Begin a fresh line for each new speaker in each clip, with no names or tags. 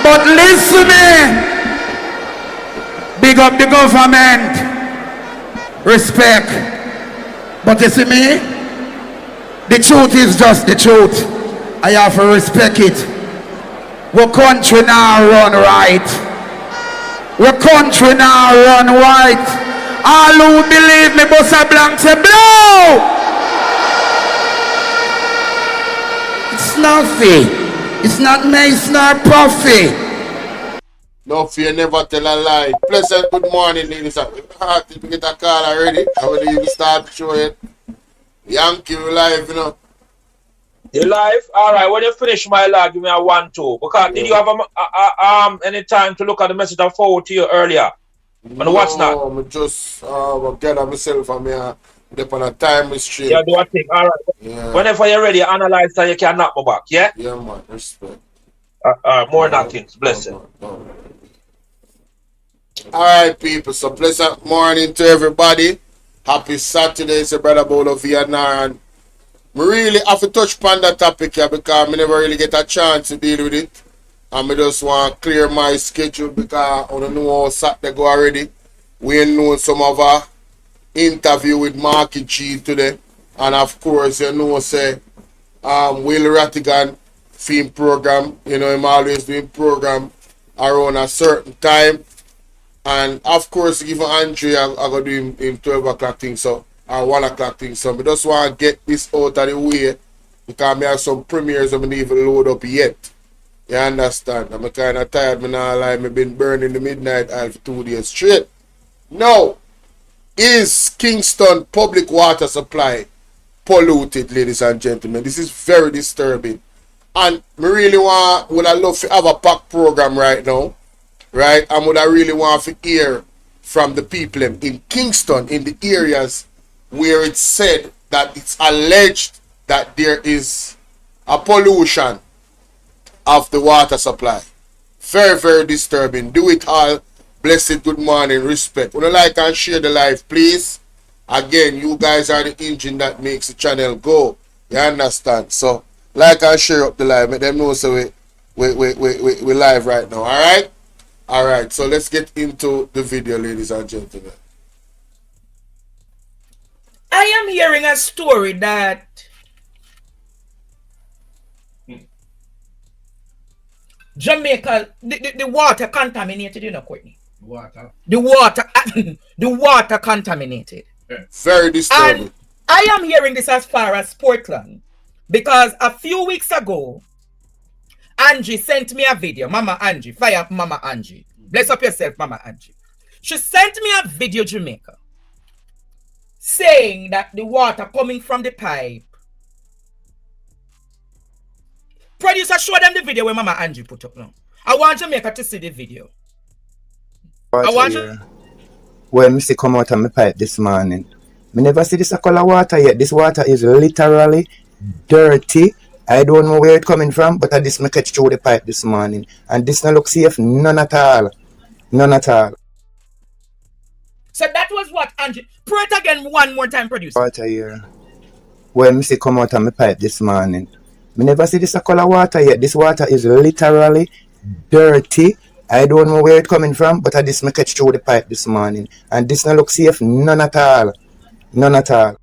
But listen me. Big up the government. Respect. But you see me? The truth is just the truth. I have to respect it. Our country now run right. Our country now run right. All who believe me, Bossa Blanc say blow. It's nothing. It's not mace nor puffy.
No fear, never tell a lie. Pleasant good morning, ladies and gentlemen. If you get a call already, I will even start showing it. Yankee live, you know.
You live? Alright, when you finish my live, give me a 1-2. Because did you have any time to look at the message I forwarded to you earlier? On what's not?
No, I'm just gather myself and me up on a time restraint.
Yeah, do a thing. Alright.
Yeah.
Whenever you're ready, analyze that you can knock me back, yeah?
Yeah, man, respect.
More knockings, blessing.
Alright, people, so pleasant morning to everybody. Happy Saturday, it's your brother Bolo VNR, and I really have to touch upon that topic here because I never really get a chance to deal with it. And I just want to clear my schedule because I don't know how Saturday go already. We know some of our interview with Marky G today. And of course, you know, say, Will Rattigan film program, you know, I'm always doing program around a certain time. And of course, even Andre, I go do him 12 o'clock thing, so, or 1 o'clock thing. So I just want to get this out of the way because I have some premieres I haven't even load up yet. You understand? I'm kind of tired, I'm not lying. I've been burning the midnight oil for 2 days straight. Now, is Kingston public water supply polluted, ladies and gentlemen? This is very disturbing. And I really would I love to have a pack program right now. Right? And would I really want to hear from the people in Kingston, in the areas where it's said that it's alleged that there is a pollution of the water supply. Very, very disturbing. Do it all. Blessed good morning. Respect. Would you like and share the live, please? Again, you guys are the engine that makes the channel go. You understand? So, like and share up the live. Make them know so we live right now. Alright? Alright, so let's get into the video, ladies and gentlemen.
I am hearing a story that Jamaica, the water contaminated, you know, Courtney. The water contaminated.
Very disturbing.
And I am hearing this as far as Portland because a few weeks ago, Angie sent me a video. Mama Angie, fire up Mama Angie. Bless up yourself, Mama Angie. She sent me a video, Jamaica, saying that the water coming from the pipe. Producer, show them the video where Mama Angie put up now. I want Jamaica to see the video.
I want you. When Missy come out of my pipe this morning, I never see this color water yet. This water is literally dirty. I don't know where it's coming from, but I just catch through the pipe this morning. And this don't look safe, none at all. None at all.
So that was what, Angie? Pray it again one more time, producer.
Water here. When Missy come out of my pipe this morning, I never see this color water yet. This water is literally dirty. I don't know where it's coming from, but I just catch through the pipe this morning. And this don't look safe, none at all. None at all.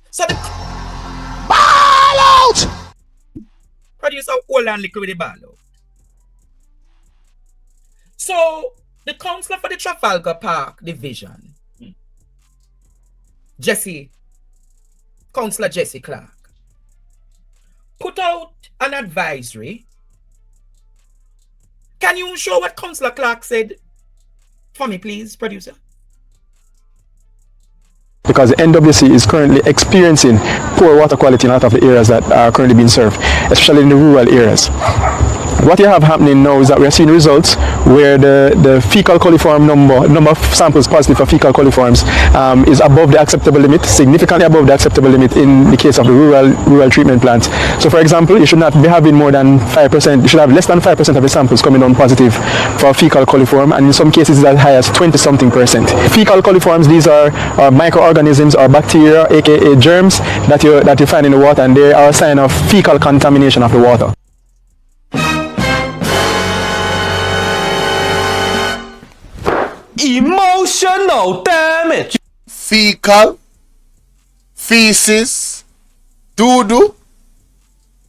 So the... Producer, hold on little with the ball out. So, the councillor for the Trafalgar Park Division, Councillor Clarke, put out an advisory. Can you show what Councillor Clarke said for me, please, producer?
Because the NWC is currently experiencing poor water quality in a lot of the areas that are currently being served, especially in the rural areas. What you have happening now is that we are seeing results where the fecal coliform number of samples positive for fecal coliforms is above the acceptable limit, significantly above the acceptable limit in the case of the rural treatment plants. So for example, you should not be having more than 5%, you should have less than 5% of the samples coming on positive for fecal coliform, and in some cases it's as high as 20-something%. Fecal coliforms, these are microorganisms or bacteria, aka germs, that you find in the water, and they are a sign of fecal contamination of the water.
Emotional damage.
Fecal, feces, doo-doo.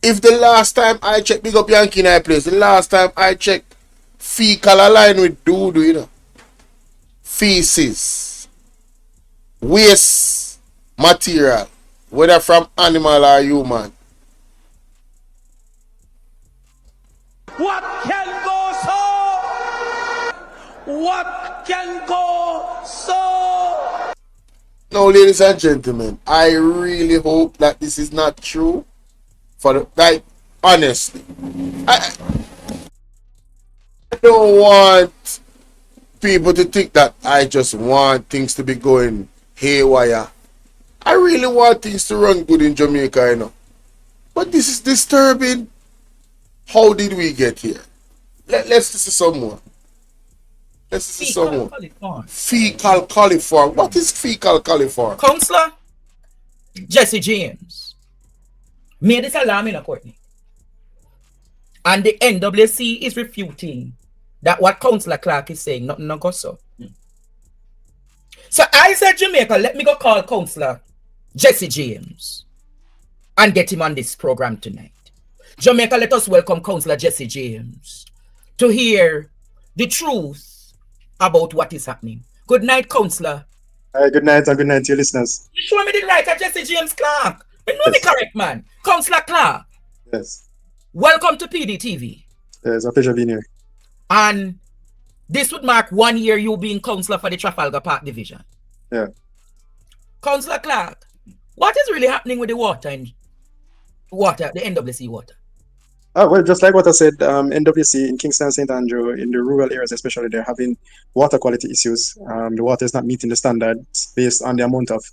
If the last time I checked, big up Yankee in my place, the last time I checked, fecal align with doo-doo, you know. Feces, waste material, whether from animal or human.
What can go so? What can go so?
Now, ladies and gentlemen, I really hope that this is not true. Like, honestly, I don't want people to think that I just want things to be going haywire. I really want things to run good in Jamaica, you know. But this is disturbing. How did we get here? Let's listen some more. Let's listen some more. Fecal coliform. What is fecal coliform?
Councillor Jesse James made this alarm in a Courtney. And the NWC is refuting that what Councillor Clark is saying, nothing no go so. So I said, Jamaica, let me go call Councillor Jesse James and get him on this program tonight. Jamaica, let us welcome Councillor Jesse James to hear the truth about what is happening. Good night, Councillor.
Good night and good night to your listeners.
You show me the right of Jesse James Clark. You know the correct man. Councillor Clark.
Yes.
Welcome to PDTV.
It's a pleasure being here.
And this would mark 1 year you being councillor for the Trafalgar Park Division.
Yeah.
Councillor Clark, what is really happening with the water and the NWC water?
Well, just like what I said, NWC in Kingston, St. Andrew, in the rural areas especially, they're having water quality issues. The water is not meeting the standards based on the amount of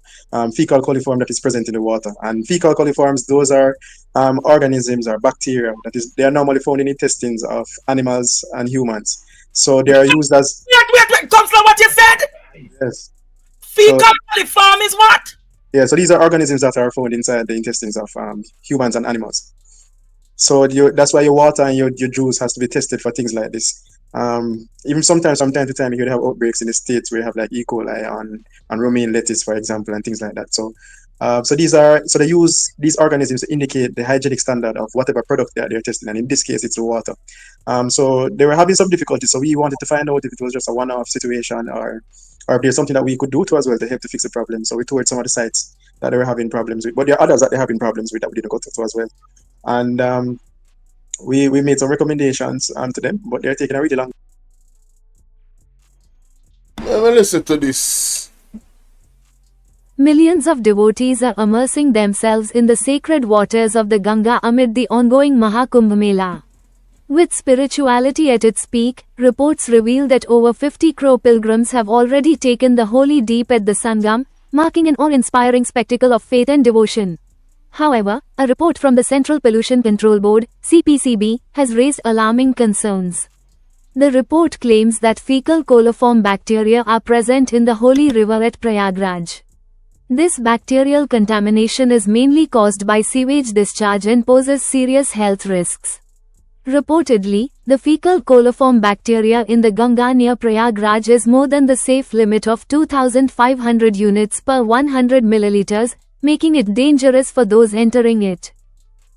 fecal coliform that is present in the water. And fecal coliforms, those are organisms or bacteria they are normally found in intestines of animals and humans. So they are used as...
Wait, Councillor, what you said?
Yes.
Fecal coliform is what?
Yeah, so these are organisms that are found inside the intestines of humans and animals. So that's why your water and your juice has to be tested for things like this. Even sometimes, from time to time, you could have outbreaks in the States where you have like E. coli on romaine lettuce, for example, and things like that. So they use these organisms to indicate the hygienic standard of whatever product they're testing, and in this case, it's the water. So they were having some difficulties. So we wanted to find out if it was just a one-off situation or if there's something that we could do to as well to help to fix the problem. So we toured some of the sites that they were having problems with, but there are others that they're having problems with that we didn't go to as well. And we made some recommendations to them, but they're taking a really long.
Let me listen to this.
Millions of devotees are immersing themselves in the sacred waters of the Ganga amid the ongoing Mahakumbh Mela. With spirituality at its peak, reports reveal that over 50 crore pilgrims have already taken the holy deep at the Sangam, marking an awe-inspiring spectacle of faith and devotion. However, a report from the Central Pollution Control Board, CPCB, has raised alarming concerns. The report claims that fecal coliform bacteria are present in the holy river at Prayagraj. This bacterial contamination is mainly caused by sewage discharge and poses serious health risks. Reportedly, the fecal coliform bacteria in the Ganga near Prayagraj is more than the safe limit of 2,500 units per 100 milliliters, making it dangerous for those entering it.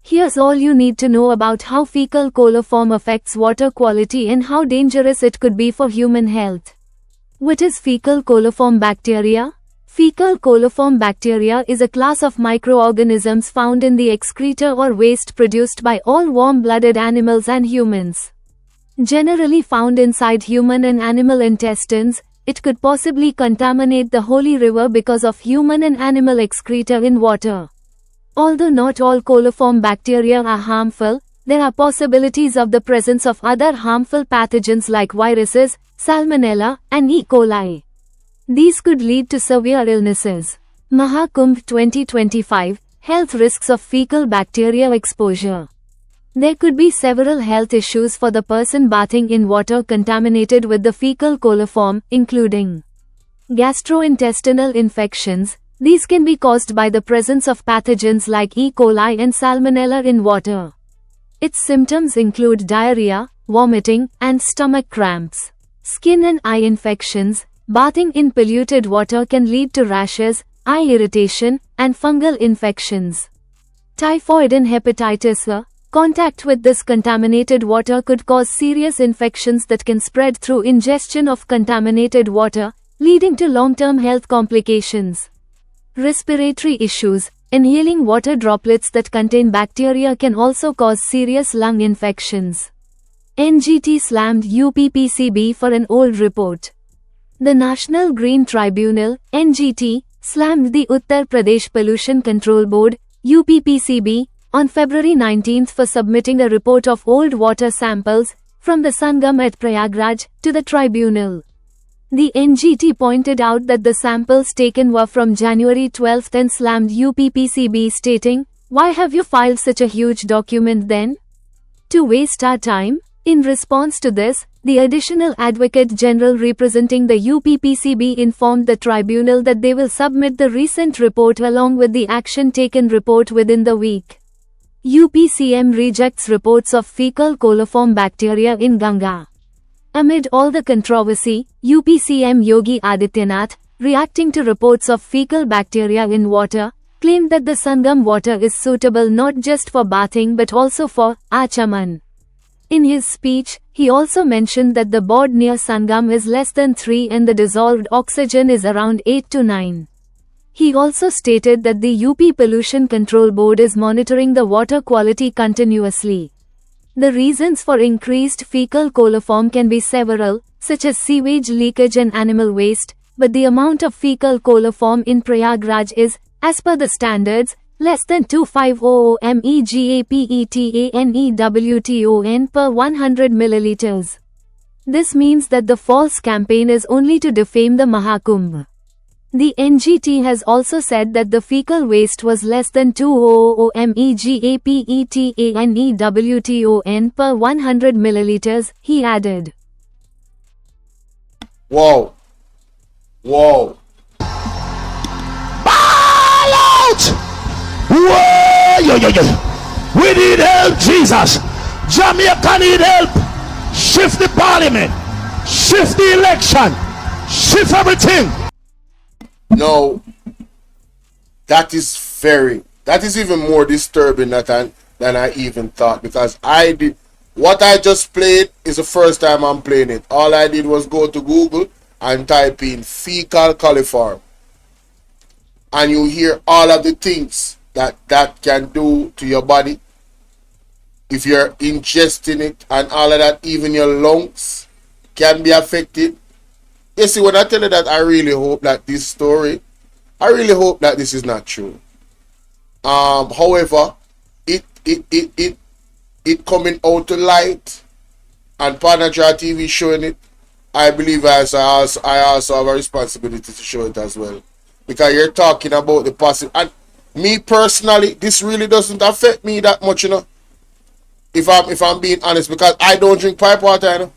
Here's all you need to know about how fecal coliform affects water quality and how dangerous it could be for human health. What is fecal coliform bacteria? Fecal coliform bacteria is a class of microorganisms found in the excreta or waste produced by all warm-blooded animals and humans. Generally found inside human and animal intestines, it could possibly contaminate the holy river because of human and animal excreta in water. Although not all coliform bacteria are harmful, there are possibilities of the presence of other harmful pathogens like viruses, salmonella, and E. coli. These could lead to severe illnesses. Mahakumbh 2025 – Health risks of fecal bacteria exposure. There could be several health issues for the person bathing in water contaminated with the fecal coliform, including gastrointestinal infections. These can be caused by the presence of pathogens like E. coli and salmonella in water. Its symptoms include diarrhea, vomiting, and stomach cramps. Skin and eye infections. bathing in polluted water can lead to rashes, eye irritation, and fungal infections. Typhoid and hepatitis A. Contact with this contaminated water could cause serious infections that can spread through ingestion of contaminated water, leading to long-term health complications. Respiratory issues. Inhaling water droplets that contain bacteria can also cause serious lung infections. NGT slammed UPPCB for an old report. The National Green Tribunal, NGT, slammed the Uttar Pradesh Pollution Control Board, UPPCB, on February 19 for submitting a report of old water samples from the Sangam at Prayagraj to the tribunal. The NGT pointed out that the samples taken were from January 12 and slammed UPPCB, stating, "Why have you filed such a huge document then? To waste our time?" In response to this, the Additional Advocate General representing the UPPCB informed the tribunal that they will submit the recent report along with the action taken report within the week. UPCM rejects reports of fecal coliform bacteria in Ganga. Amid all the controversy, UPCM Yogi Adityanath, reacting to reports of fecal bacteria in water, claimed that the Sangam water is suitable not just for bathing but also for Achaman. In his speech, he also mentioned that the board near Sangam is less than 3 and the dissolved oxygen is around 8 to 9. He also stated that the UP Pollution Control Board is monitoring the water quality continuously. The reasons for increased fecal coliform can be several, such as sewage leakage and animal waste, but the amount of fecal coliform in Prayagraj is, as per the standards, less than 2500 megapetANEWTON per 100 milliliters. This means that the false campaign is only to defame the Mahakumbh. The NGT has also said that the fecal waste was less than 200 megapetANEWTON per 100 milliliters, he added.
Wow. Wow.
Ball out! Whoa! Yo, yo, yo. We need help, Jesus. Jamaica need help. Shift the parliament. Shift the election. Shift everything.
No, that is even more disturbing than I even thought, because what I just played is the first time I'm playing it. All I did was go to Google and type in fecal coliform, and you hear all of the things that can do to your body if you're ingesting it, and all of that. Even your lungs can be affected. You see, when I tell you that, I really hope that this is not true. However, it coming out to light, and Panajra TV showing it, I believe I also have a responsibility to show it as well. Because you're talking about the positive, and me personally, this really doesn't affect me that much, you know. If I'm being honest, because I don't drink pipe water, you know.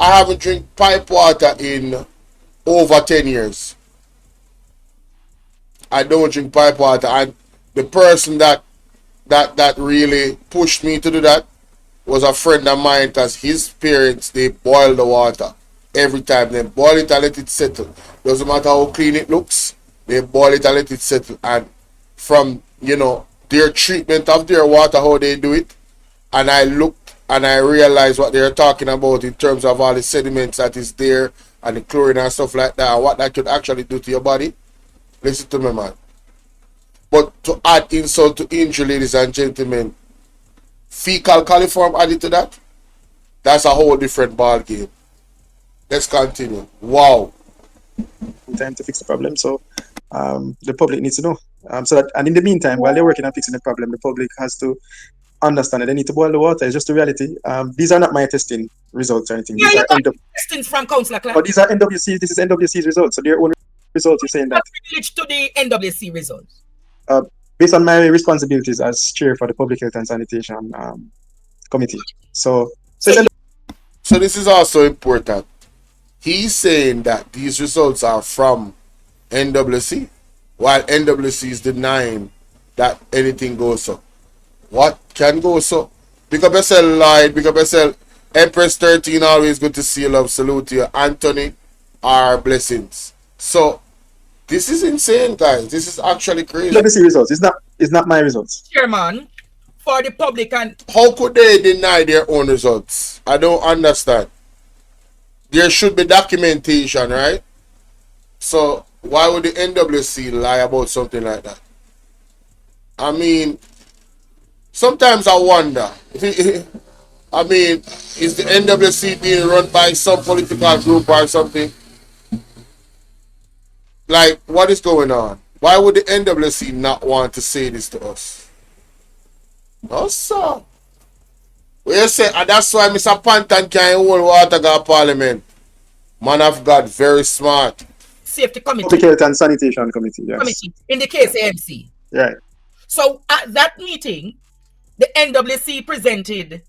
I haven't drank pipe water in over 10 years. I don't drink pipe water, and the person that really pushed me to do that was a friend of mine, because his parents, they boil the water every time. They boil it and let it settle. Doesn't matter how clean it looks, they boil it and let it settle. And from, you know, their treatment of their water, how they do it, and I looked and I realized what they're talking about in terms of all the sediments that is there and the chlorine and stuff like that, and what that could actually do to your body. Listen to me, man. But to add insult to injury, ladies and gentlemen, fecal coliform added to that, that's a whole different ball game. Let's continue. Wow.
Time to fix the problem, so the public needs to know. So that, and in the meantime, while they're working on fixing the problem, the public has to understand that they need to boil the water. It's just the reality. These are not my testing results or anything.
Yeah,
These
you
are
got testings from Councillor Clark.
but these are NWC. This is NWC's results. So their own results. You're saying that
Privilege to the NWC results.
Based on my responsibilities as chair for the Public Health and Sanitation Committee. So
this is also important. He's saying that these results are from NWC, while NWC is denying that anything goes so. What can go so? Big up yourself, Lloyd. Big up yourself. Empress 13, always good to see you, love. Salute you. Anthony, are blessings. So this is insane, guys. This is actually crazy.
Let me see results. It's not my results.
Chairman, for the public and
How could they deny their own results? I don't understand. There should be documentation, right? So why would the NWC lie about something like that? I mean, sometimes I wonder. I mean, is the NWC being run by some political group or something? Like, what is going on? Why would the NWC not want to say this to us? No, sir. Well, you say, and that's why Mr. Pantan can't hold water go parliament. Man of God, very smart.
Safety Committee.
Public Health and Sanitation Committee, yes.
Committee in the case AMC.
Right.
So at that meeting, the NWC presented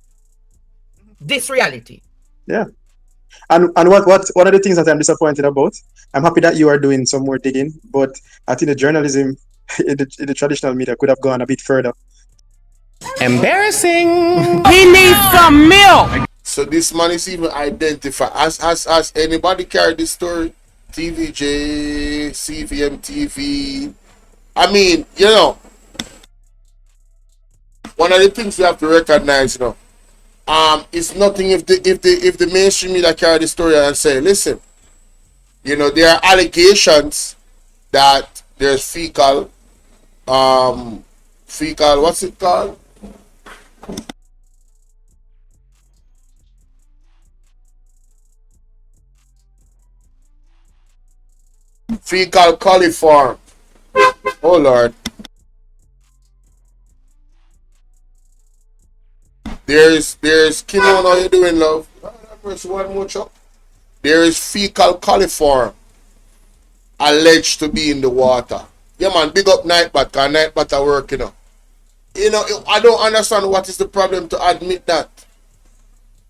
this reality.
Yeah. And what one of the things that I'm disappointed about, I'm happy that you are doing some more digging, but I think the journalism in the traditional media could have gone a bit further.
Embarrassing. He needs some milk.
So this man is even identified. As anybody carry this story? TVJ, CVM TV. I mean, you know, one of the things we have to recognize, you know, it's nothing if the mainstream media carry the story and say, listen, you know, there are allegations that there's fecal, what's it called? Fecal coliform. Oh Lord. There's Kimon, how you doing, love? One more chop. There is fecal coliform alleged to be in the water. Yeah man, big up Nightbat, cause Nightbat are working on. You know, I don't understand what is the problem to admit that.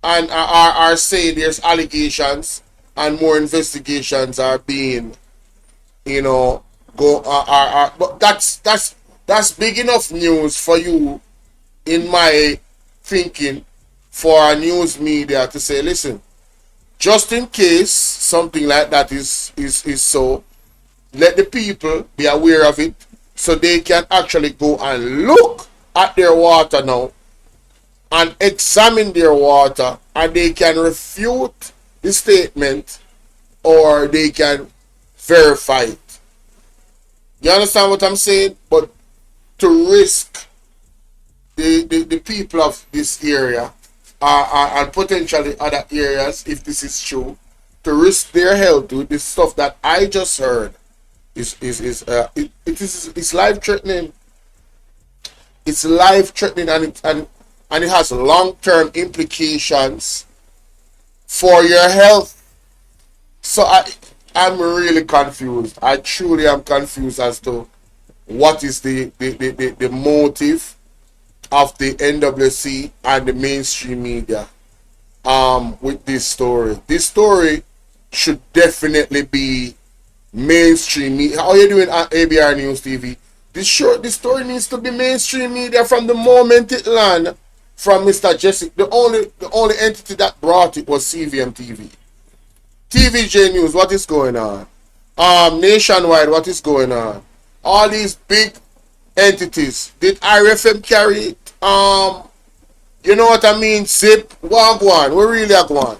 And are saying there's allegations and more investigations are being, you know, but that's big enough news for you, in my thinking, for a news media to say, listen, just in case something like that is so, let the people be aware of it so they can actually go and look at their water now and examine their water, and they can refute the statement or they can verify it. You understand what I'm saying? But to risk the people of this area and potentially other areas, if this is true, to risk their health with this stuff that I just heard is life threatening. It's life threatening, and it has long-term implications for your health. So I'm really confused. I truly am confused as to what is the motive of the NWC and the mainstream media with this story. This story should definitely be mainstream media. How are you doing at ABR News TV? This story needs to be mainstream media from the moment it landed from Mr. Jessic. The only entity that brought it was CVM TV. TVJ News, what is going on? Nationwide, what is going on? All these big entities. Did IRFM carry it? You know what I mean? Zip, Wagwan, we really are going.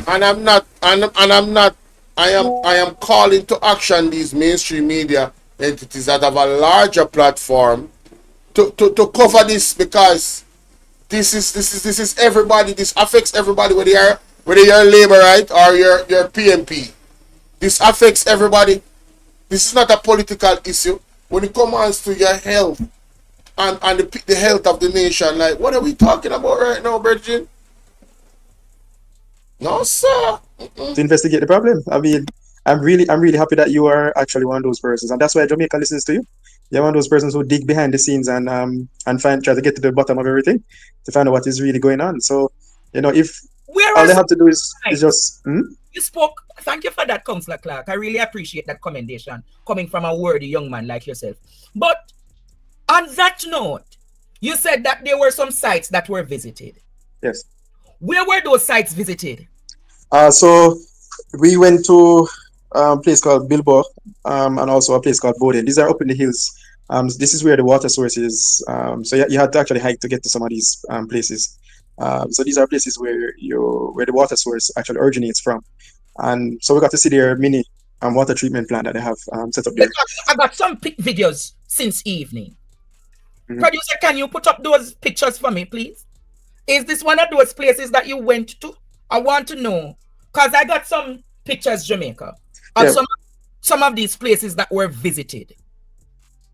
And I am calling to action these mainstream media entities that have a larger platform to cover this, because this is everybody. This affects everybody, whether you're Labour, right, or you're PMP. This affects everybody. This is not a political issue. When it comes to your health and the health of the nation, like, what are we talking about right now, Virgin? No, sir.
To investigate the problem. I mean, I'm really happy that you are actually one of those persons, and that's why Jamaica listens to you. You're one of those persons who dig behind the scenes and try to get to the bottom of everything to find out what is really going on. So, you know, if all they have to do is just
You spoke. Thank you for that, Councillor Clark. I really appreciate that commendation coming from a worthy young man like yourself. But on that note, you said that there were some sites that were visited.
Yes.
Where were those sites visited?
So we went to a place called Bilbo, and also a place called Bolo. These are up in the hills. This is where the water source is. So you had to actually hike to get to some of these places. So these are places where the water source actually originates from. And so we got to see their mini water treatment plant that they have set up there.
I got some videos since evening. Producer, can you put up those pictures for me, please? Is this one of those places that you went to? I want to know, because I got some pictures, Jamaica, of some of these places that were visited.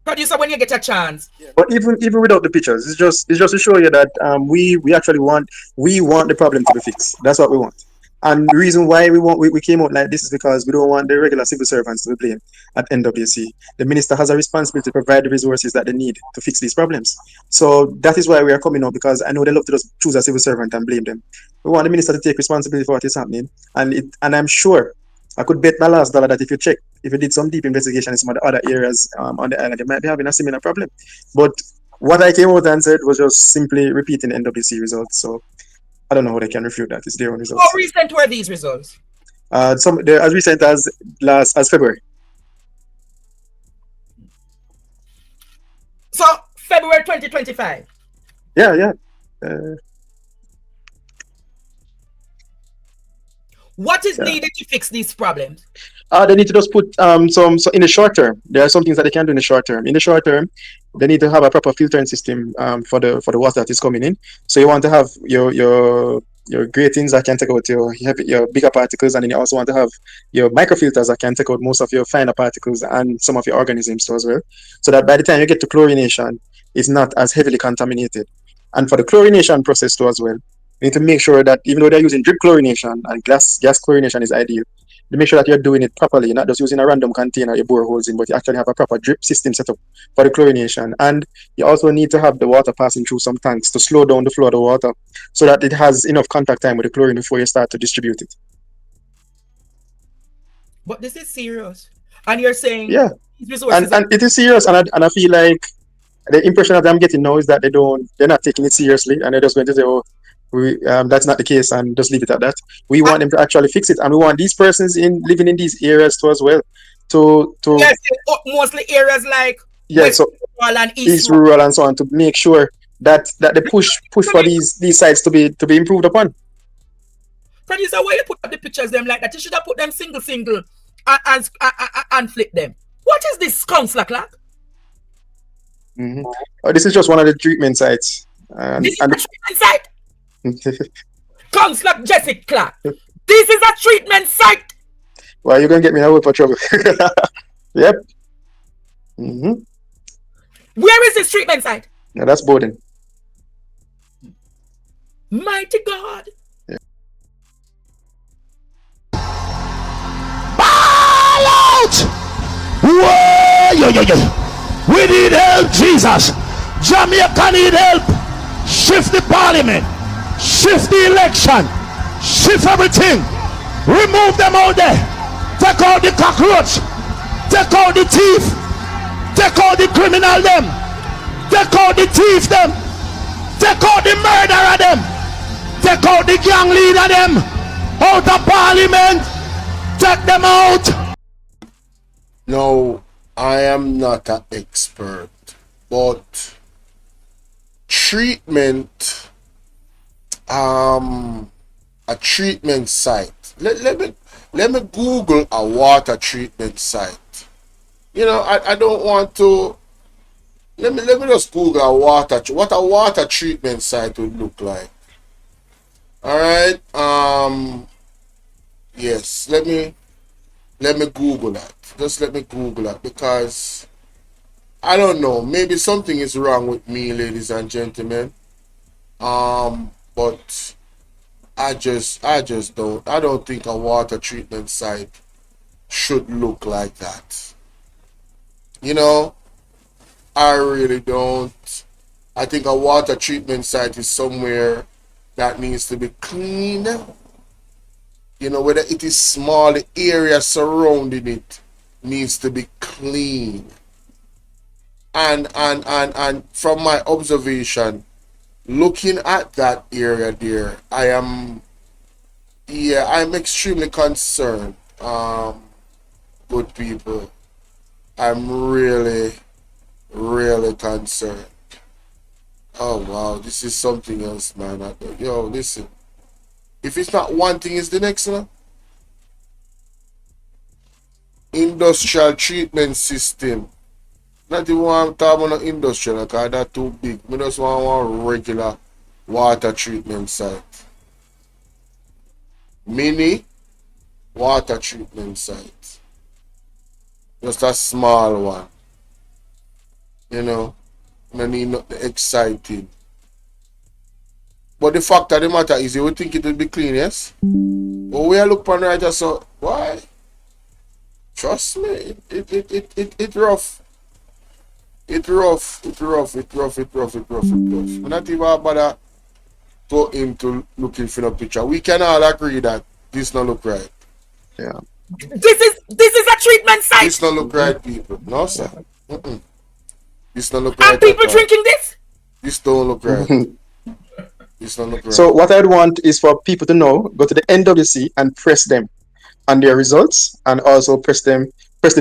Producer, when you get a chance.
But even without the pictures, it's just to show you that we actually want the problem to be fixed. That's what we want. And the reason why we came out like this is because we don't want the regular civil servants to be blamed at NWC. The minister has a responsibility to provide the resources that they need to fix these problems. So that is why we are coming out, because I know they love to just choose a civil servant and blame them. We want the minister to take responsibility for what is happening. And I'm sure, I could bet my last dollar that if you did some deep investigation in some of the other areas on the island, you might be having a similar problem. But what I came out and said was just simply repeating the NWC results. So I don't know how they can refute that. It's their own results.
How recent were these results?
They're as recent as February.
So February 2025.
Yeah.
What is needed to fix these problems?
They need to just put so in the short term. There are some things that they can do in the short term. In the short term, they need to have a proper filtering system for the water that is coming in. So you want to have your gratings that can take out your bigger particles, and then you also want to have your microfilters that can take out most of your finer particles and some of your organisms too as well. So that by the time you get to chlorination, it's not as heavily contaminated. And for the chlorination process too as well, you need to make sure that even though they're using drip chlorination and gas chlorination is ideal, to make sure that you're doing it properly. You're not just using a random container you bore holes in, but you actually have a proper drip system set up for the chlorination. And you also need to have the water passing through some tanks to slow down the flow of the water so that it has enough contact time with the chlorine before you start to distribute it.
But this is serious. And you're saying
and it is serious, and I feel like the impression that I'm getting now is that they're not taking it seriously, and they're just going to say, oh, that's not the case, and just leave it at that. We want them to actually fix it, and we want these persons living in these areas too as well to
yes, mostly areas like
Rural and East Rural and so on, to make sure that they push for these sites to be improved upon.
Producer, why you put up the pictures them like that? You should have put them single and flip them. What is this, Councillor Clark?
This is just one of the treatment sites.
This is a treatment site? Councillor Jessica Clark, this is a treatment site.
Well, you're gonna get me in a whip for trouble. Yep.
Where is this treatment site?
Yeah, that's Bowden.
Mighty God.
Ball out! Whoa, we need help, Jesus. Jamaica need help. Shift the parliament. Shift the election. Shift everything. Remove them out there. Take out the cockroach. Take out the thief. Take out the criminal them. Take out the thief them. Take out the murderer them. Take out the gang leader them. Out of parliament. Take them out.
No, I am not an expert, but treatment, a treatment site. Let me Google a water treatment site. You know, I don't want to. Let me just Google what a water treatment site would look like. All right. Yes. Let me Google that. Just let me Google that, because I don't know. Maybe something is wrong with me, ladies and gentlemen. But I don't think a water treatment site should look like that. You know, I really don't. I think a water treatment site is somewhere that needs to be clean. You know, whether it is small, the area surrounding it needs to be clean. And from my observation, looking at that area there, I'm extremely concerned. Good people, I'm really, really concerned. Oh wow, this is something else, man. Yo, listen. If it's not one thing, it's the next one. Industrial treatment system. Not even want to talk about industrial, because that's too big. I just want one regular water treatment site. Mini water treatment site. Just a small one. You know, no need nothing exciting. But the fact of the matter is, you would think it will be clean, yes? But we are looking right just so, why? Trust me, it rough. It rough. We're not even bother go into looking for the picture. We can all agree that this not look right.
Yeah.
This is a treatment site.
This not look right, people. No, sir. This not look right.
And people drinking this?
This don't look right. This don't look right.
So what I'd want is for people to know, go to the NWC and press them on their results, and also press the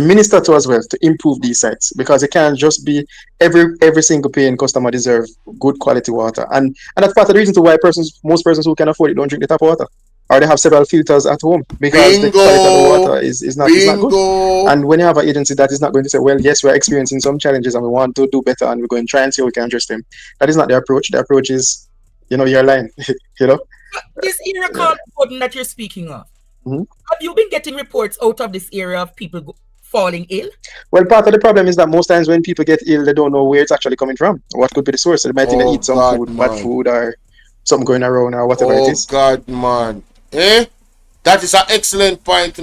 minister to as well to improve these sites, because it can't just be every single paying customer deserve good quality water, and that's part of the reason to why most persons who can afford it don't drink the tap water, or they have several filters at home, because the quality of the water is not good. And when you have an agency that is not going to say, well, yes, we're experiencing some challenges and we want to do better and we're going to try and see how we can address them, that is not the approach. The approach is, you're lying.
This area called Gordon that you're speaking of, have you been getting reports out of this area of people falling ill?
Well, part of the problem is that most times when people get ill, they don't know where it's actually coming from. What could be the source? They might think they eat some food, bad food, or something going around, or whatever it is.
Oh, God, man. That is an excellent point,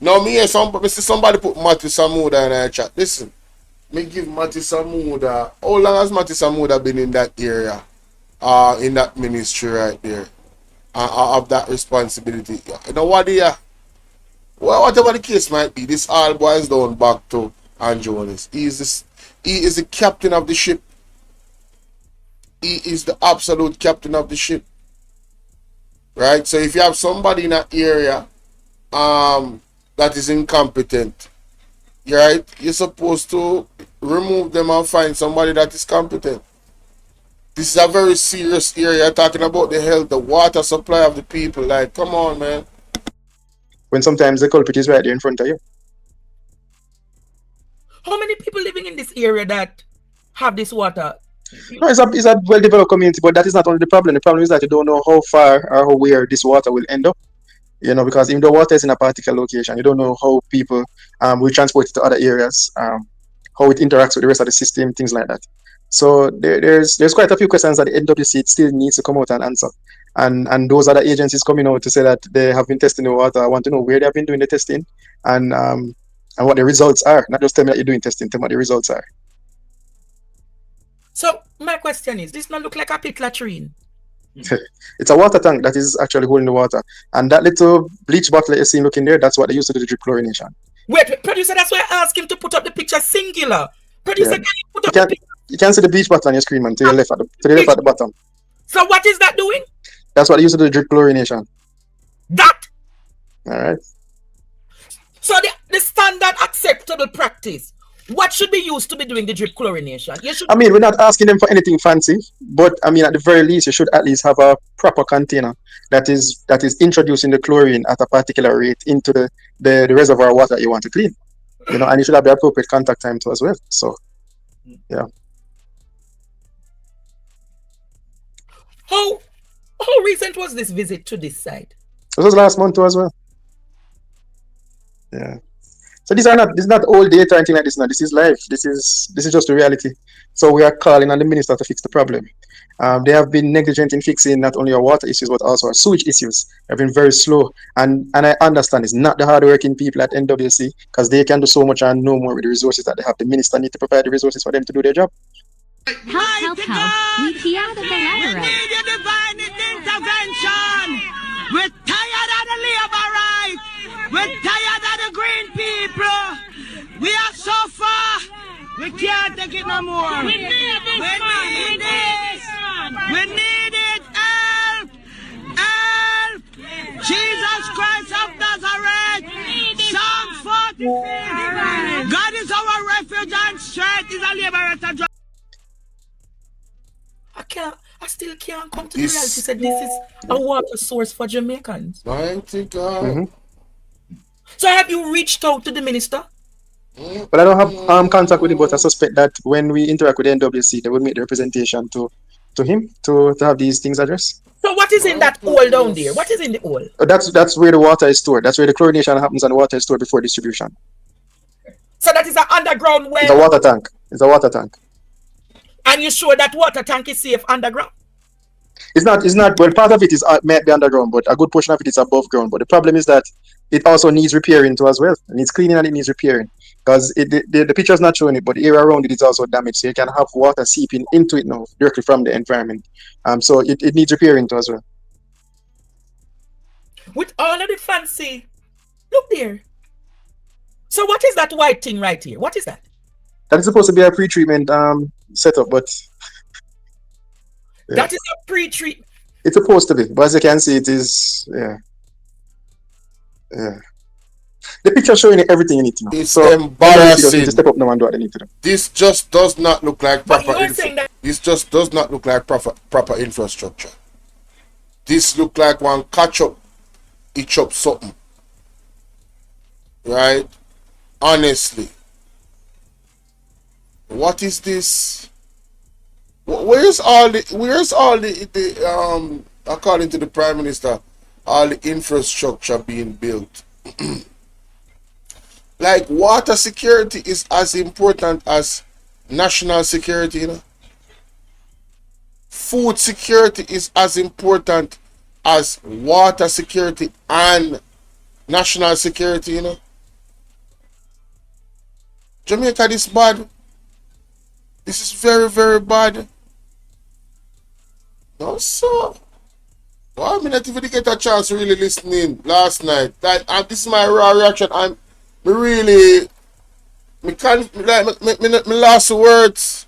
Now, me see somebody put Matthew Samuda in our chat. Listen, me give Matthew Samuda, how long has Matthew Samuda been in that area, in that ministry right there, of that responsibility? You know what, well, whatever the case might be, this all boils down back to Andrew. He is the captain of the ship. He is the absolute captain of the ship. Right? So if you have somebody in that area that is incompetent, right, you're supposed to remove them and find somebody that is competent. This is a very serious area, talking about the health, the water supply of the people. Like, come on, man.
When sometimes the culprit is right there in front of you.
How many people living in this area that have this water?
No, it's a well-developed community, but that is not only the problem. The problem is that you don't know how far or where this water will end up. Because even though water is in a particular location, you don't know how people will transport it to other areas, how it interacts with the rest of the system, things like that. So there's quite a few questions that the NWC still needs to come out and answer. And those other agencies coming out to say that they have been testing the water, I want to know where they have been doing the testing and what the results are. Not just tell me that you're doing testing, tell me what the results are.
So my question is, this not look like a pit latrine?
It's a water tank that is actually holding the water. And that little bleach bottle that you see looking there, that's what they use to do the drip chlorination.
Wait, producer, that's why I asked him to put up the picture singular. Producer, can you put up the picture?
You can see the bleach bottle on your screen, man, to the left at the bottom.
So what is that doing?
That's what they use to do the drip chlorination.
That?
Alright.
So the standard acceptable practice, what should be used to be doing the drip chlorination?
We're not asking them for anything fancy, but at the very least, you should at least have a proper container that is introducing the chlorine at a particular rate into the reservoir water you want to clean. And you should have the appropriate contact time too as well. So, yeah.
How recent was this visit to this site?
This was last month too as well. Yeah. So this is not old data or anything like this. Now this is life. This is just the reality. So we are calling on the minister to fix the problem. They have been negligent in fixing not only our water issues but also our sewage issues. They've been very slow. And I understand it's not the hardworking people at NWC, because they can do so much and no more with the resources that they have. The minister needs to provide the resources for them to do their job.
Help. We key out of the ladder.
We need your divine intervention. We're tired of the labor right. We're tired of the green people. We are so far. We can't take it no more. We need this. We need it. Help! Help! Jesus Christ of Nazareth. Psalm 43. God is our refuge and strength. Is a liberator.
I still can't come to the reality. Said this is a water source for Jamaicans.
Mighty God.
Mm-hmm.
So have you reached out to the minister?
But I don't have contact with him, but I suspect that when we interact with the NWC, they will make the representation to him to have these things addressed.
So what is in that hole down there? What is in the hole?
That's where the water is stored. That's where the chlorination happens and the water is stored before distribution.
So that is an underground well?
It's a water tank. It's a water tank.
And you sure that water tank is safe underground?
It's not, well, part of it is might be underground, but a good portion of it is above ground. But the problem is that it also needs repairing too as well. It needs cleaning and it needs repairing. Because the picture is not showing it, but the area around it is also damaged. So you can have water seeping into it now, directly from the environment. So it needs repairing too as well.
With all of the fancy, look there. So what is that white thing right here? What is that?
That is supposed to be a pre-treatment setup, but yeah.
That is a pre-treatment.
It's supposed to be, but as you can see, it is, yeah. The picture showing everything you need to know.
It's
so
embarrassing.
To step up now and do what they need to do.
This just does not look like proper.
This
just does not look like proper infrastructure. This look like one catch up, itch up something. Right? Honestly. What is this? Where's all the according to the Prime Minister, all the infrastructure being built? Like, water security is as important as national security, you know. Food security is as important as water security and national security, you know. Jamaica, this bad. This is very, very bad. No, sir. Well, I mean, not even get a chance to really listening last night. This is my raw reaction. Me last words.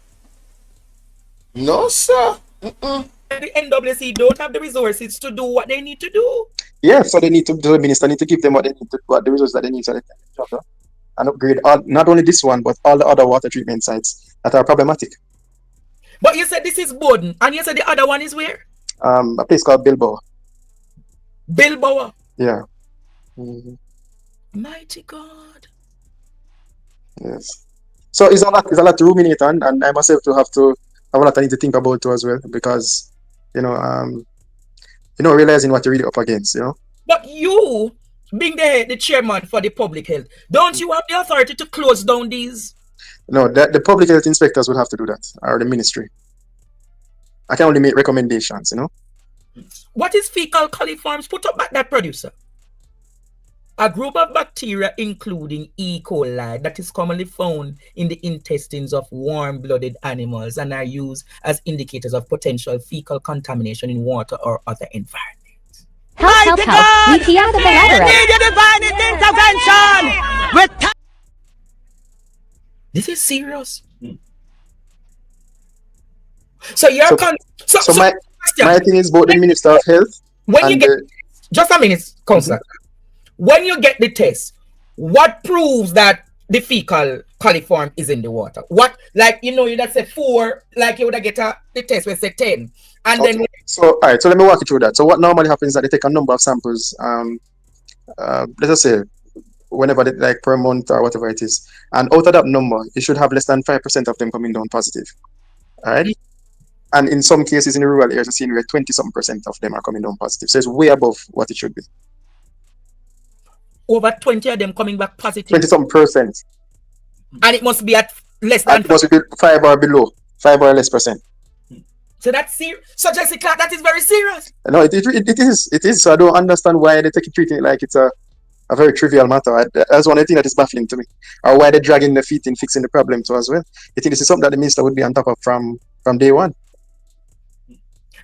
No, sir.
The NWC don't have the resources to do what they need to do.
Yeah, so the minister need to give them what they need to, what the resources that they need so they can and upgrade not only this one but all the other water treatment sites that are problematic.
But you said this is Bowden, and you said the other one is where?
A place called Bilbao.
Bilbao.
Yeah.
Mighty God.
Yes. So it's a lot to ruminate on, and I myself to have a lot I need to think about too as well, because realizing what you're really up against, you know.
But you, being the chairman for the public health, don't you have the authority to close down these?
No, the public health inspectors will have to do that, or the ministry. I can only make recommendations, you know.
What is fecal coliforms? Put up back that producer. A group of bacteria including E. coli that is commonly found in the intestines of warm-blooded animals and are used as indicators of potential fecal contamination in water or other environments.
Help! We hear the
We need a divine intervention.
This is serious. So your
my thing is about the Minister of Health.
When you get just a minute, Councillor. When you get the test, what proves that the fecal coliform is in the water? What, like, that's a 4, like you would get the test with say 10, and
okay.
then.
So all right, so let me walk you through that. So what normally happens is that they take a number of samples. Let us say whenever like per month or whatever it is, and out of that number, you should have less than 5% of them coming down positive. All right. And in some cases in the rural areas, I've seen where 20-something% of them are coming down positive. So it's way above what it should be.
Over 20 of them coming back positive.
20-something%.
And it must be at less than.
It must be 5 or below, 5 or less percent.
So that's serious. So Jesse Clark, that is very serious.
No, it is. So I don't understand why they treating it like it's a very trivial matter. That's one thing that is baffling to me. Or why they're dragging their feet in fixing the problem too as well. I think this is something that the minister would be on top of from day one.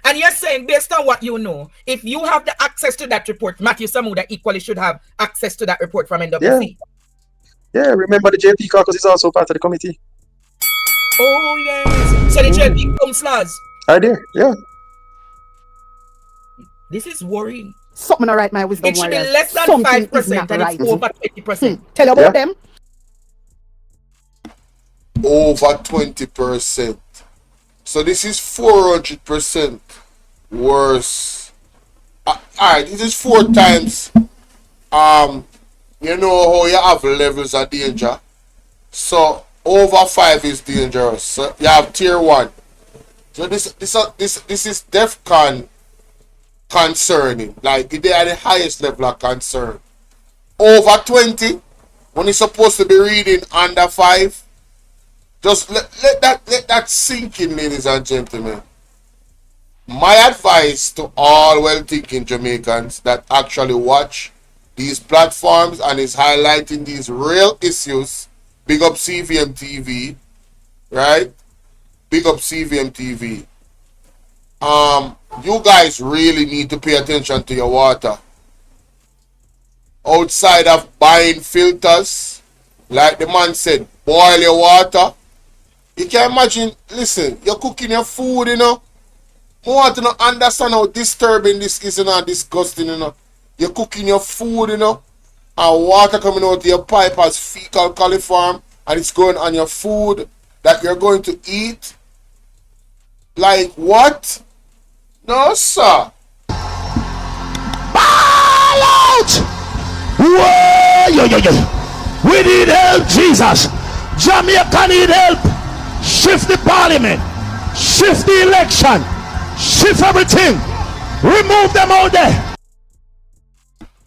And you're saying, based on what you know, if you have the access to that report, Matthew Samuda equally should have access to that report from NWC.
Yeah, remember the JP caucus is also part of the committee.
Oh, yes. So the JP councillors
are there, yeah.
This is worrying.
Something not right, my wisdom
It should be
warriors.
less than
Something is
5%
not
and
right.
it's over 20%.
Tell you about them.
Over 20%. So this is 400% worse. Alright, this is 4 times. You know how you have levels of danger. So over 5 is dangerous. So you have tier 1. So this is DEFCON concerning. Like they are the highest level of concern. Over 20, when you're supposed to be reading under 5. Just let that sink in, ladies and gentlemen. My advice to all well-thinking Jamaicans that actually watch these platforms and is highlighting these real issues, big up CVM TV, right? Big up CVM TV. You guys really need to pay attention to your water. Outside of buying filters, like the man said, boil your water. You can imagine, listen, you're cooking your food, you know. I want to understand how disturbing this is, you know, and disgusting, you know. You're cooking your food, you know, and water coming out of your pipe as fecal coliform, and it's going on your food that you're going to eat. Like what? No, sir.
Ball out! Whoa, yo. We need help, Jesus. Jamaica need help. Shift the parliament. Shift the election. Shift everything. Remove them out there.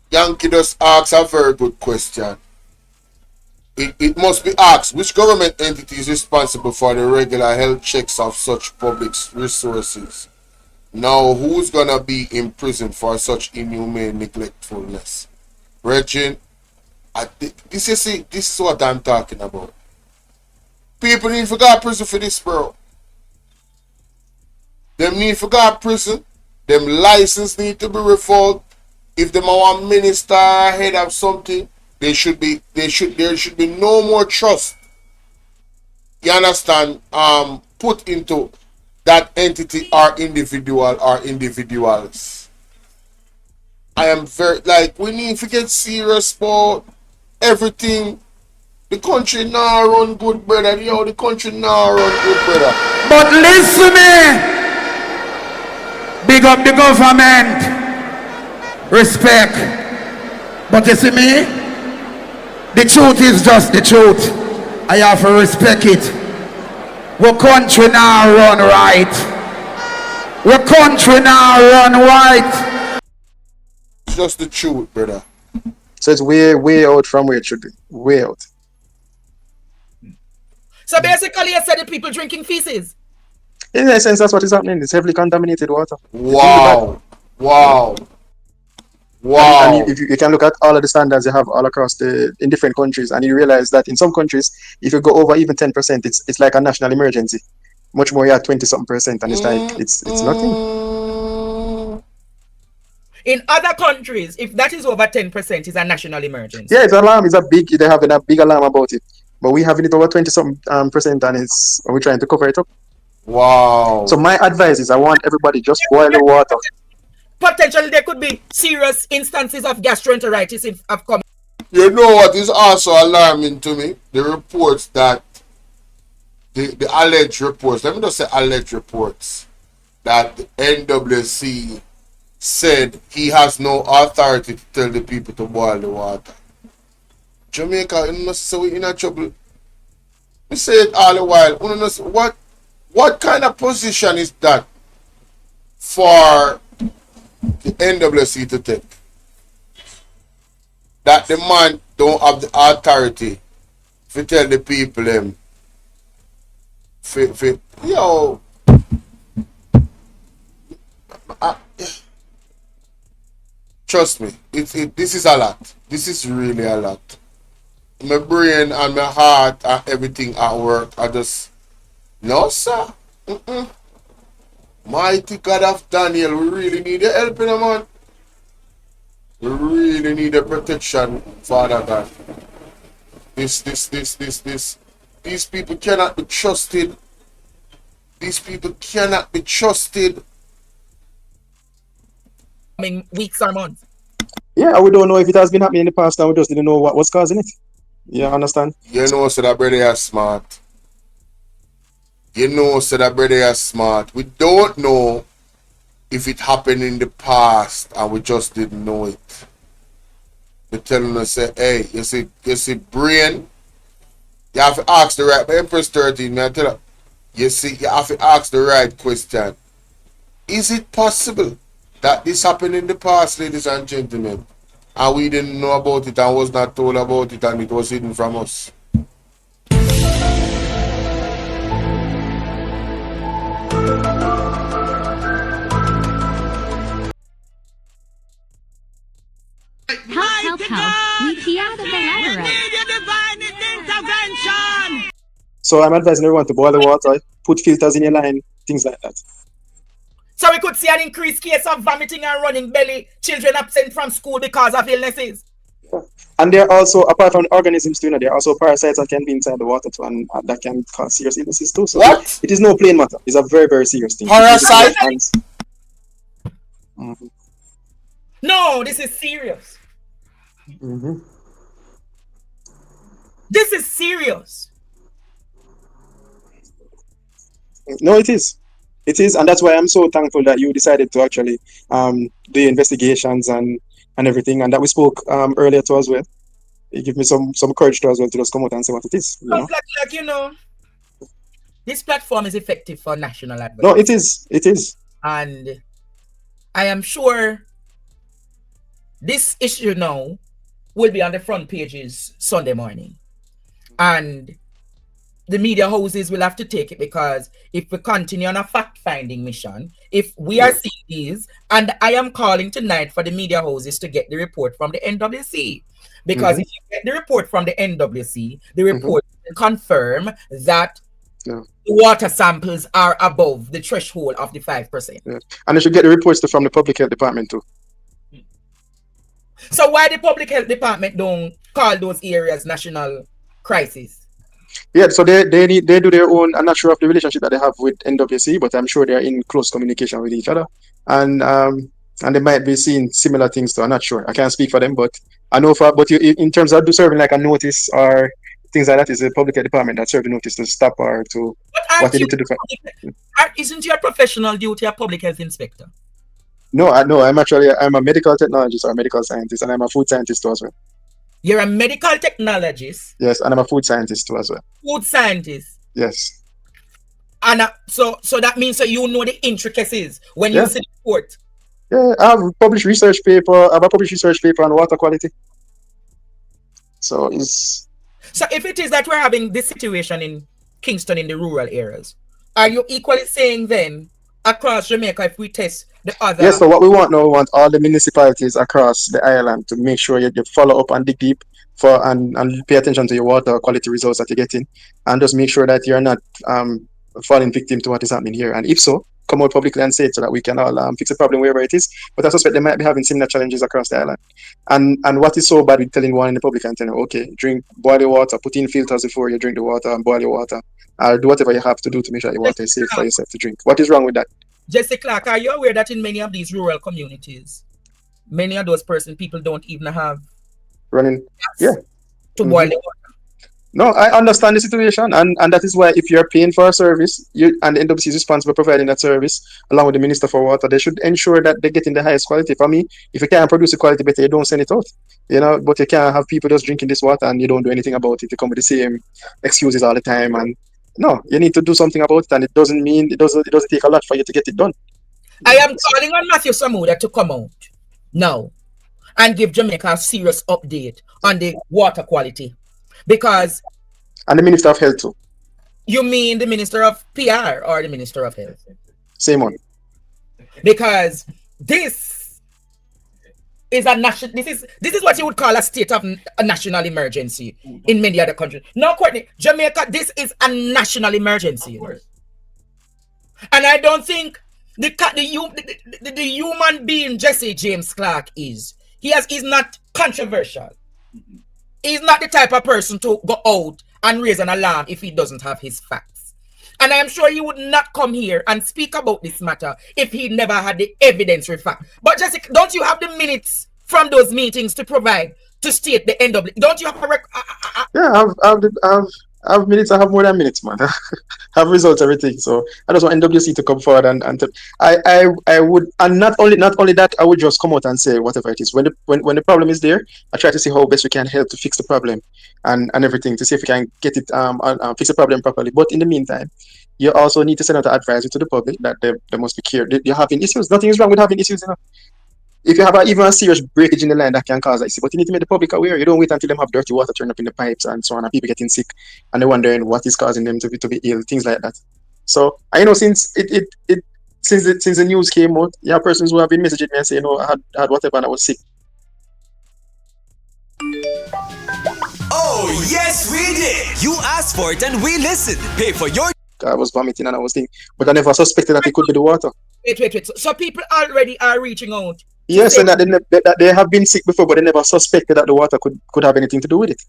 Yankee just asks a very good question. It must be asked, which government entity is responsible for the regular health checks of such public resources? Now, who's gonna be in prison for such inhumane neglectfulness? Regine, this is what I'm talking about. People need to go to prison for this, bro. Them need to go to prison. Them license need to be revoked. If them are one minister head of something, there should be no more trust. You understand? Put into that entity or individual or individuals. I am we need to get serious about everything. The country now run good, brother. Yo, the country now run good, brother.
But listen me. Big up the government. Respect. But you see me? The truth is just the truth. I have to respect it. Our country now run right. Our country now run right.
It's just the truth, brother.
So it's way out from where it should be. Way out.
So basically, you said the people drinking feces.
In a sense, that's what is happening. It's heavily contaminated water.
Wow. Wow.
And if you can look at all of the standards you have all across in different countries, and you realize that in some countries, if you go over even 10%, it's like a national emergency. Much more, 20-something%, and it's like it's nothing.
In other countries, if that is over 10%, it's a national emergency.
Yeah, it's alarm. They're having a big alarm about it. But we having it over 20-something%, and we're trying to cover it up.
Wow.
So my advice is I want everybody just boil the water.
Potentially, there could be serious instances of gastroenteritis if have come.
You know what is also alarming to me? The reports that the alleged reports. Let me just say alleged reports that the NWC said he has no authority to tell the people to boil the water. Jamaica, you know, so we're in trouble. We say it all the while. You know, what kind of position is that for the NWC to take? That the man don't have the authority to tell the people them. Yo. Trust me, this is a lot. This is really a lot. My brain and my heart and everything at work, I just, no sir. Mighty God of Daniel, we really need your help, man. We really need the protection, Father God. This. These people cannot be trusted. These people cannot be trusted.
coming weeks or months?
Yeah, we don't know if it has been happening in the past, and we just didn't know what was causing it. Yeah, understand?
You know, so that brother is smart. You know, so that brother is smart. We don't know if it happened in the past and we just didn't know it. We're telling us, say, hey, you see, brain, you have to ask the right, Empress 13, I tell you see, you have to ask the right question. Is it possible that this happened in the past, ladies and gentlemen, and we didn't know about it and was not told about it and it was hidden from us?
Help. We key out of the ladder.
Intervention.
So I'm advising everyone to boil the water, put filters in your line, things like that.
So we could see an increased case of vomiting and running belly, children absent from school because of illnesses.
And there are also, apart from organisms too, there are also parasites that can be inside the water too, and that can cause serious illnesses too. So
what?
It is no plain matter. It's a very, very serious thing.
Parasites?
Mm-hmm.
No, this is serious.
Mm-hmm.
This is serious.
No, it is. It is, and that's why I'm so thankful that you decided to actually do investigations and everything, and that we spoke earlier too as well. It gave me some courage too as well to just come out and say what it is.
Like, you know, this platform is effective for national advocacy.
No, it is. It is.
And I am sure this issue now will be on the front pages Sunday morning. And the media houses will have to take it, because if we continue on a fact-finding mission, if we are seeing these, and I am calling tonight for the media houses to get the report from the NWC, because if you get the report from the NWC, the report will confirm that the water samples are above the threshold of the 5%.
Yeah. And they should get the reports from the public health department too.
So why the public health department don't call those areas national crisis?
Yeah, so they do their own. I'm not sure of the relationship that they have with NWC, but I'm sure they're in close communication with each other, and they might be seeing similar things too. I'm not sure. I can't speak for them, but I know in terms of serving like a notice or things like that, is the public health department that serve the notice to stop or to what they need to do.
Isn't your professional duty a public health inspector?
No, I'm a medical technologist or a medical scientist, and I'm a food scientist too as well.
You're a medical technologist?
Yes, and I'm a food scientist too as well.
Food scientist?
Yes.
And so that means that you know the intricacies when you see the report?
Yeah, I have a published research paper on water quality. So
if it is that we're having this situation in Kingston in the rural areas, are you equally saying then across Jamaica, if we test the other?
Yes, so what we want now, we want all the municipalities across the island to make sure you follow up and dig deep and pay attention to your water quality results that you're getting, and just make sure that you're not falling victim to what is happening here. And if so, come out publicly and say it so that we can all fix the problem wherever it is. But I suspect they might be having similar challenges across the island. And what is so bad with telling one in the public and telling, okay, boil your water, put in filters before you drink the water, and boil your water. Do whatever you have to do to make sure your water is safe for yourself to drink. What is wrong with that?
Jesse Clark, are you aware that in many of these rural communities, many of those people don't even have
running
to boil the water?
No, I understand the situation, and that is why if you're paying for a service, and the NWC is responsible for providing that service, along with the Minister for Water, they should ensure that they're getting the highest quality. For me, if you can't produce the quality better, you don't send it out. But you can't have people just drinking this water and you don't do anything about it. You come with the same excuses all the time, and no, you need to do something about it, and it doesn't take a lot for you to get it done.
I am calling on Matthew Samuda to come out now and give Jamaica a serious update on the water quality. Because...
And the Minister of Health too.
You mean the Minister of PR or the Minister of Health?
Same one.
Because this is a national... This is what you would call a state of a national emergency in many other countries. No, Courtney, Jamaica, this is a national emergency. And I don't think the human being Jesse James Clark is. He's not controversial. He's not the type of person to go out and raise an alarm if he doesn't have his facts. And I am sure he would not come here and speak about this matter if he never had the evidence for fact. But Jessica, don't you have the minutes from those meetings to provide to state the end of it? Don't you have a
Yeah, I've minutes. I have more than minutes, man. Have results, everything. So I just want NWC to come forward and to, I would, and not only that, I would just come out and say whatever it is. When the problem is there, I try to see how best we can help to fix the problem and everything to see if we can get it fix the problem properly. But in the meantime, you also need to send out an advisory to the public that they must be cared. You're having issues. Nothing is wrong with having issues, you know. If you have even a serious breakage in the line, that can cause that issue. But you need to make the public aware. You don't wait until them have dirty water turned up in the pipes and so on, and people getting sick and they're wondering what is causing them to be ill, things like that. So I know since since the news came out, you have persons who have been messaging me and saying, I had whatever and I was sick.
Oh, yes, we did. You asked for it and we listened. Pay for your...
I was vomiting and I was thinking, but I never suspected that it could be the water.
Wait. So people already are reaching out.
Yes, and that they have been sick before, but they never suspected that the water could have anything to do with it.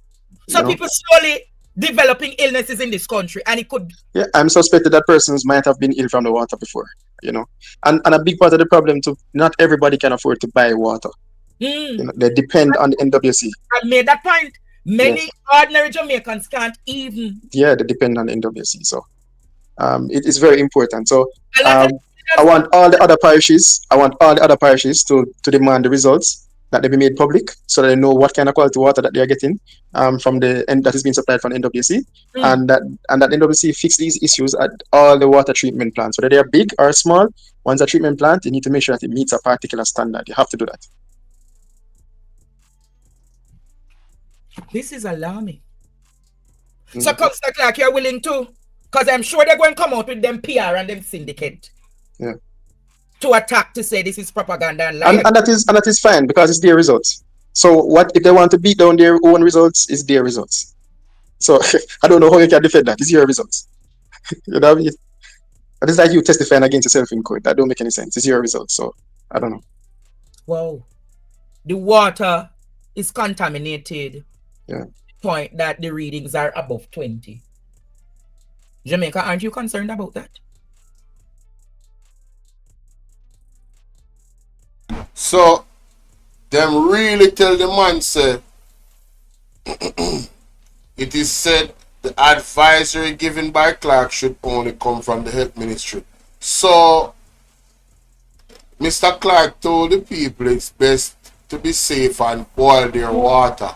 So people slowly developing illnesses in this country, and it could...
Yeah, I'm suspected that persons might have been ill from the water before, you know. And a big part of the problem too, not everybody can afford to buy water. You know, they depend on the NWC.
I made that point. Many ordinary Jamaicans can't even...
Yeah, they depend on the NWC. So it is very important. So I want all the other parishes to demand the results that they be made public so that they know what kind of quality water that they are getting from the end that is being supplied from the NWC, and that NWC fix these issues at all the water treatment plants, whether they are big or small. Once a treatment plant, you need to make sure that it meets a particular standard. You have to do that.
This is alarming. So Councillor Clark, you're willing to, because I'm sure they're going to come out with them PR and them syndicate.
Yeah.
To attack, to say this is propaganda and lie.
And that is fine because it's their results. So what if they want to beat down their own results? It's their results. So I don't know how you can defend that. It's your results. You know what I mean? It's like you testifying against yourself in court. That don't make any sense. It's your results. So I don't know.
Wow. The water is contaminated.
Yeah.
Point that the readings are above 20. Jamaica, aren't you concerned about that?
So, them really tell the man, say, it is said the advisory given by Clarke should only come from the health ministry. So, Mr. Clarke told the people it's best to be safe and boil their water.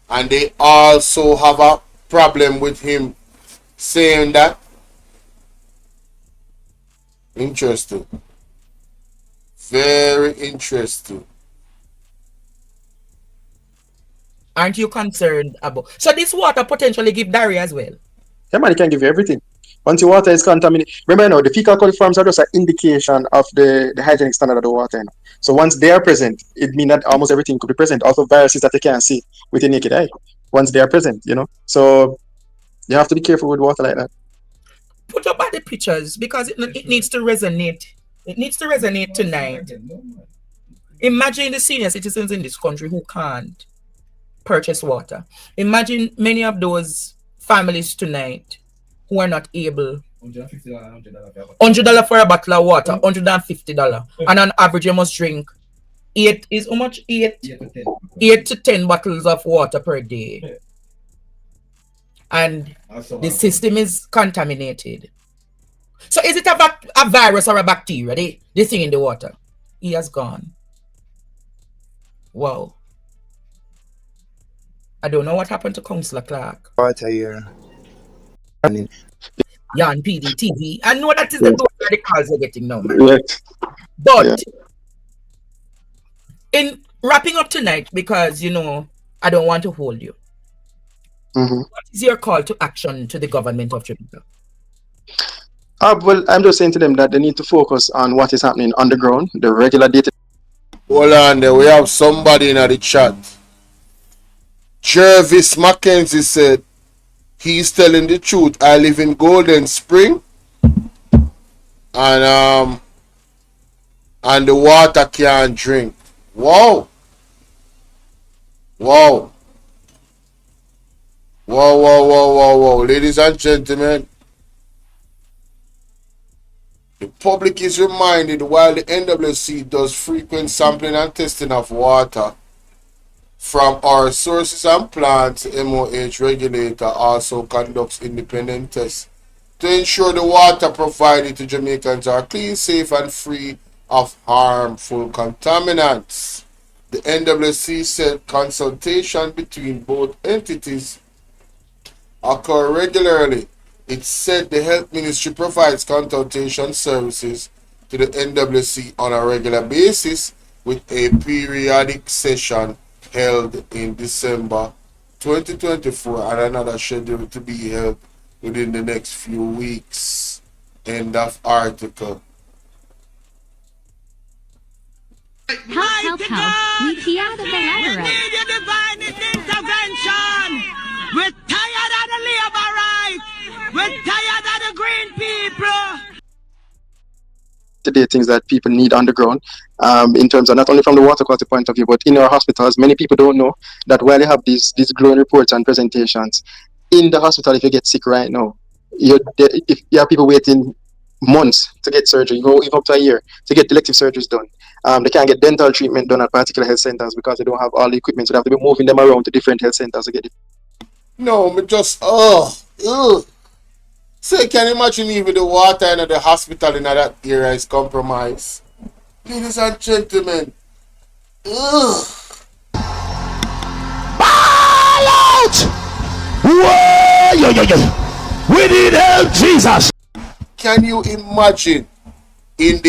And they also have a problem with him saying that. Interesting. Very interesting.
Aren't you concerned about... So this water potentially give diarrhea as well?
Yeah, man, it can give you everything. Once your water is contaminated, remember now, the fecal coliforms are just an indication of the hygienic standard of the water. You know? So once they are present, it means that almost everything could be present. Also viruses that you can't see with your naked eye. Once they are present, you know. So you have to be careful with water like that.
Put up by the pictures because it needs to resonate. It needs to resonate tonight. Imagine the senior citizens in this country who can't purchase water. Imagine many of those families tonight who are not able. $100 for a bottle of water, $150. And on average, you must drink 8 to 10 bottles of water per day. And the system is contaminated. So is it a virus or a bacteria, the thing in the water? He has gone. Wow. I don't know what happened to Councillor Clark.
Water here.
Yeah, on PDTV. I know that is the calls you're getting now, man.
Right.
But in wrapping up tonight, because, you know, I don't want to hold you. What is your call to action to the government of Jamaica?
Well, I'm just saying to them that they need to focus on what is happening on the ground, the regular data.
Hold on there, we have somebody in the chat. Jervis Mackenzie said, he's telling the truth. I live in Golden Spring. And the water can't drink. Wow. Wow. Wow. Ladies and gentlemen, The public is reminded while the NWC does frequent sampling and testing of water from our sources and plants, the MOH regulator also conducts independent tests to ensure the water provided to Jamaicans are clean, safe, and free of harmful contaminants. The NWC said consultation between both entities occur regularly. It said the Health Ministry provides consultation services to the NWC on a regular basis with a periodic session held in December 2024 and another scheduled to be held within the next few weeks. End of article.
Help, we hear the
We need your divine intervention. We're tired of the labor rights. We're tired of the green people.
Today, things that people need on the ground, in terms of not only from the water quality point of view, but in our hospitals. Many people don't know that while you have these glowing reports and presentations in the hospital, if you get sick right now, if you have people waiting months to get surgery, go even up to a year to get elective surgeries done. They can't get dental treatment done at particular health centers because they don't have all the equipment, so they have to be moving them around to different health centers to get it.
No, but just so you can imagine even the water in the hospital in that area is compromised. Ladies and gentlemen,
Ball out! Whoa! Yo, yo, yo. We need help, Jesus.
can you imagine in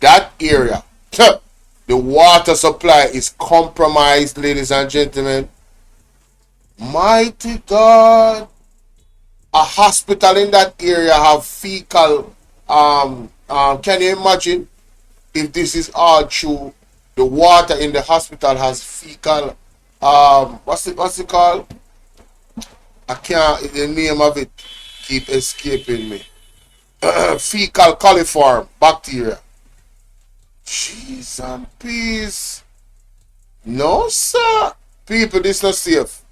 that area, the water supply is compromised, ladies and gentlemen? Mighty God. A hospital in that area have fecal, can you imagine if this is all true? The water in the hospital has fecal, what's it called? I can't, the name of it keep escaping me. Fecal coliform bacteria. Jeez and peace. No, sir. People, this not safe.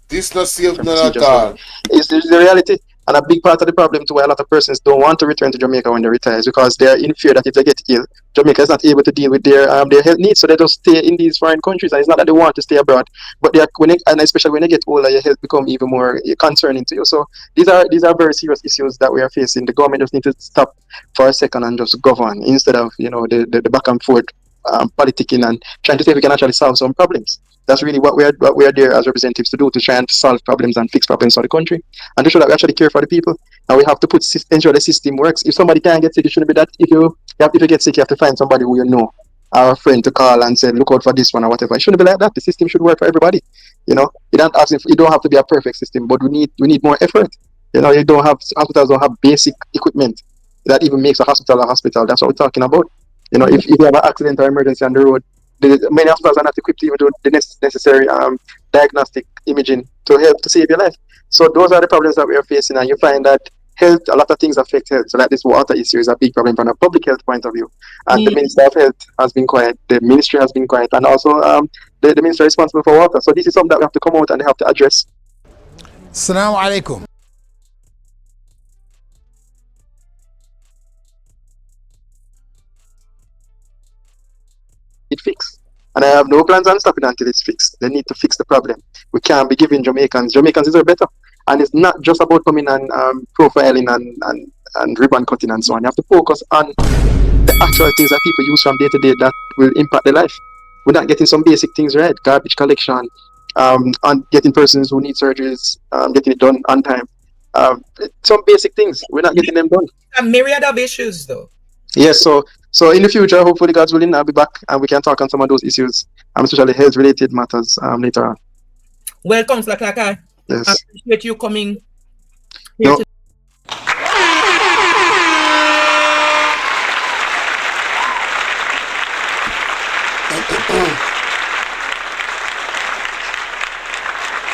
This not safe none at all.
It's the reality. And a big part of the problem to why a lot of persons don't want to return to Jamaica when they retire is because they are in fear that if they get ill, Jamaica is not able to deal with their health needs, so they just stay in these foreign countries. And it's not that they want to stay abroad, but and especially when they get older, your health become even more concerning to you. So these are very serious issues that we are facing. The government just need to stop for a second and just govern instead of the back and forth politicking and trying to see if we can actually solve some problems. That's really what we are there as representatives to do, to try and solve problems and fix problems for the country, and to show that we actually care for the people. And we have to ensure the system works. If somebody can't get sick, it shouldn't be that if you get sick, you have to find somebody who you know, or a friend to call and say, look out for this one or whatever. It shouldn't be like that. The system should work for everybody. You don't have to be a perfect system, but we need more effort. Hospitals don't have basic equipment that even makes a hospital a hospital. That's what we're talking about. If you have an accident or emergency on the road, many hospitals are not equipped to even do the necessary diagnostic imaging to help to save your life. So those are the problems that we are facing, and you find that health, a lot of things affect health. So like this water issue is a big problem from a public health point of view. And the Minister of Health has been quiet, the ministry has been quiet, and also the minister responsible for water. So this is something that we have to come out and have to address.
Assalamu alaikum.
It fixed. And I have no plans on stopping until it's fixed. They need to fix the problem. We can't be giving Jamaicans deserve better. And it's not just about coming and profiling and ribbon cutting and so on. You have to focus on the actual things that people use from day to day that will impact their life. We're not getting some basic things right. Garbage collection, and getting persons who need surgeries, getting it done on time. Some basic things. We're not getting them done.
A myriad of issues though.
Yes, so in the future, hopefully God's willing, I'll be back and we can talk on some of those issues, especially health-related matters later on.
Well, Councillor Clark, I appreciate you coming here today.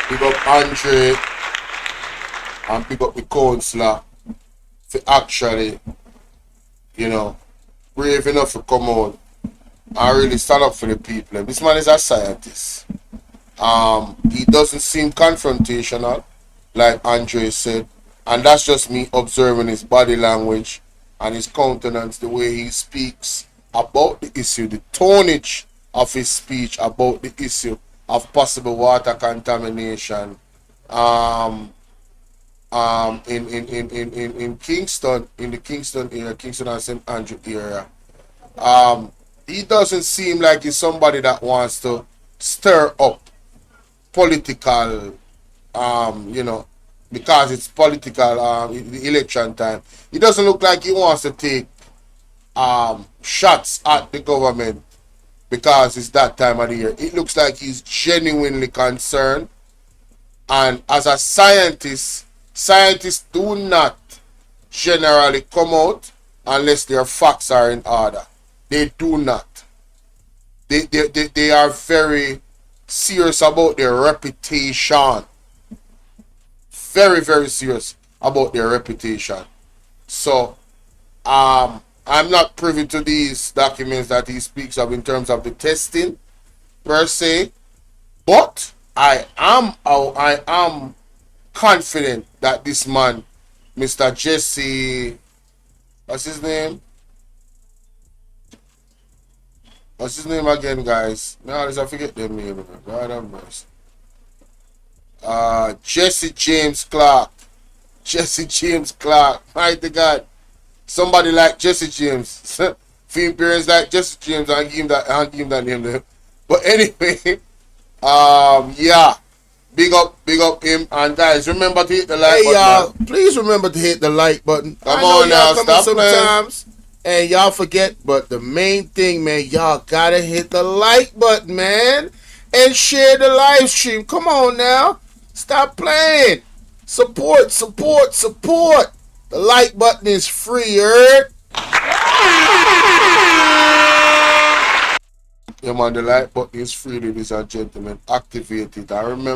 Big up Andre and big up the councillor for actually, brave enough to come out and really stand up for the people. This man is a scientist. He doesn't seem confrontational, like Andre said, and that's just me observing his body language and his countenance, the way he speaks about the issue, the tonage of his speech about the issue of possible water contamination in Kingston, in the Kingston area, Kingston and St. Andrew area. He doesn't seem like he's somebody that wants to stir up political, because it's political, the election time. He doesn't look like he wants to take shots at the government because it's that time of the year. It looks like he's genuinely concerned. And as a scientist, scientists do not generally come out unless their facts are in order. They do not. They are very serious about their reputation. Very, very serious about their reputation. So, I'm not privy to these documents that he speaks of in terms of the testing per se, but I am confident that this man, Mr. Jesse, what's his name? What's his name again, guys? No, I forget their name. God have mercy. Jesse James Clark. Jesse James Clark. Mighty God. Somebody like Jesse James. Few parents like Jesse James. I'll give him that name there. But anyway, yeah. Big up him. And guys, remember to hit the like button.
Y'all, please remember to hit the like button.
Come on now, stop
sometimes. And y'all forget, but the main thing, man, y'all gotta hit the like button, man. And share the live stream. Come on now. Stop playing. Support. The like button is free, heard?
Yeah, man, the like button is free, ladies and gentlemen. Activate it. I remember.